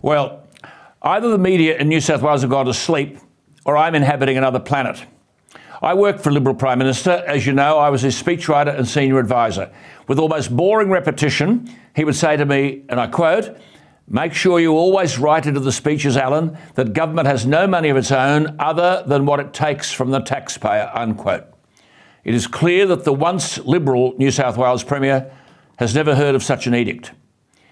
Well, either the media in New South Wales have gone to sleep or I'm inhabiting another planet. I worked for a Liberal Prime Minister. As you know, I was his speechwriter and senior advisor. With almost boring repetition, he would say to me, and I quote, "Make sure you always write into the speeches, Alan, that government has no money of its own other than what it takes from the taxpayer," unquote. It is clear that the once Liberal New South Wales Premier has never heard of such an edict.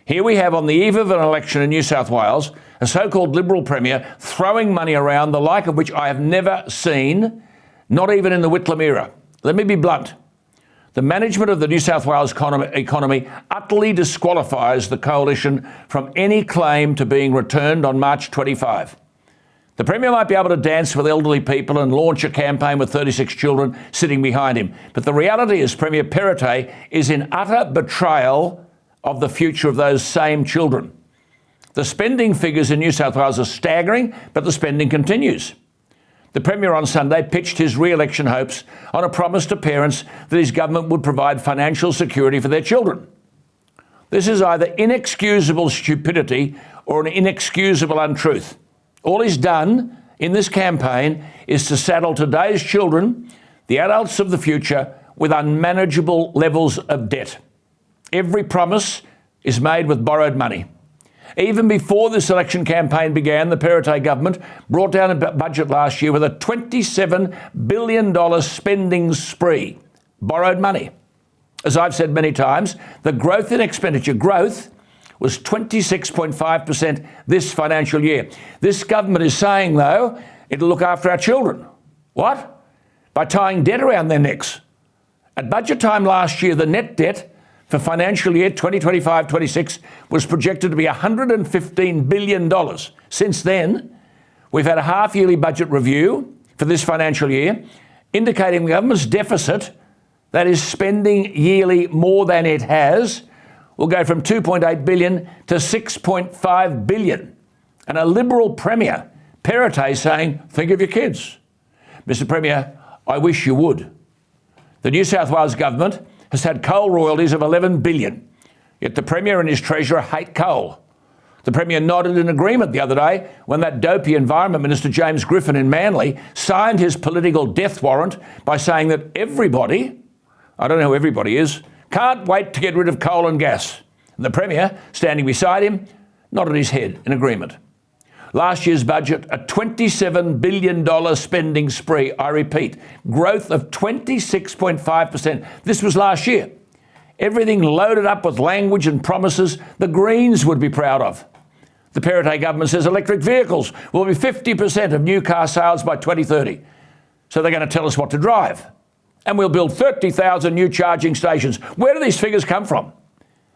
Here we have, on the eve of an election in New South Wales, a so-called Liberal Premier throwing money around, the like of which I have never seen, not even in the Whitlam era. Let me be blunt. The management of the New South Wales economy utterly disqualifies the coalition from any claim to being returned on March 25. The Premier might be able to dance with elderly people and launch a campaign with 36 children sitting behind him. But the reality is Premier Perrottet is in utter betrayal of the future of those same children. The spending figures in New South Wales are staggering, but the spending continues. The Premier on Sunday pitched his re-election hopes on a promise to parents that his government would provide financial security for their children. This is either inexcusable stupidity or an inexcusable untruth. All he's done in this campaign is to saddle today's children, the adults of the future, with unmanageable levels of debt. Every promise is made with borrowed money. Even before this election campaign began, the Perrottet government brought down a budget last year with a $27 billion spending spree. Borrowed money. As I've said many times, the growth in expenditure was 26.5% this financial year. This government is saying, though, it'll look after our children. What? By tying debt around their necks. At budget time last year, the net debt for financial year 2025-26 was projected to be $115 billion. Since then, we've had a half-yearly budget review for this financial year, indicating the government's deficit, that is spending yearly more than it has, will go from $2.8 billion to $6.5 billion. And a Liberal Premier, Perrottet, saying, think of your kids. Mr Premier, I wish you would. The New South Wales government has had coal royalties of $11 billion, yet the Premier and his Treasurer hate coal. The Premier nodded in agreement the other day when that dopey Environment Minister James Griffin in Manly signed his political death warrant by saying that everybody, I don't know who everybody is, can't wait to get rid of coal and gas. And the Premier, standing beside him, nodded his head in agreement. Last year's budget, a $27 billion spending spree. I repeat, growth of 26.5%. This was last year. Everything loaded up with language and promises the Greens would be proud of. The Perrottet government says electric vehicles will be 50% of new car sales by 2030. So they're going to tell us what to drive. And we'll build 30,000 new charging stations. Where do these figures come from?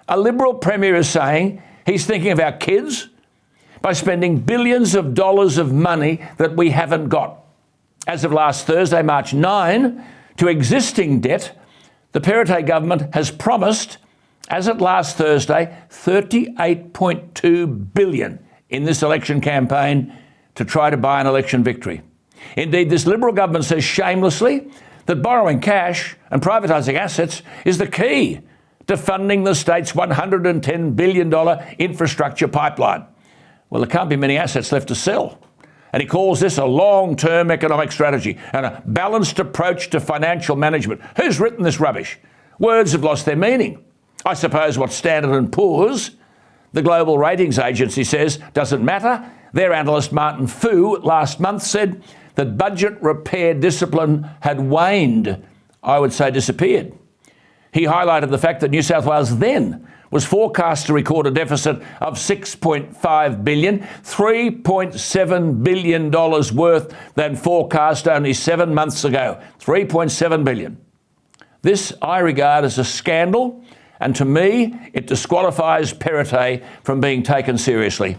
A Liberal Premier is saying he's thinking of our kids by spending billions of dollars of money that we haven't got. As of last Thursday, March 9, to existing debt, the Perrottet government has promised, as at last Thursday, $38.2 billion in this election campaign to try to buy an election victory. Indeed, this Liberal government says shamelessly that borrowing cash and privatising assets is the key to funding the state's $110 billion infrastructure pipeline. Well, there can't be many assets left to sell. And he calls this a long-term economic strategy and a balanced approach to financial management. Who's written this rubbish? Words have lost their meaning. I suppose what Standard & Poor's, the global ratings agency, says doesn't matter. Their analyst Martin Fu last month said that budget repair discipline had waned, I would say disappeared. He highlighted the fact that New South Wales then was forecast to record a deficit of $6.5 billion, $3.7 billion worth than forecast only 7 months ago. $3.7 billion. This I regard as a scandal, and to me, it disqualifies Perrottet from being taken seriously.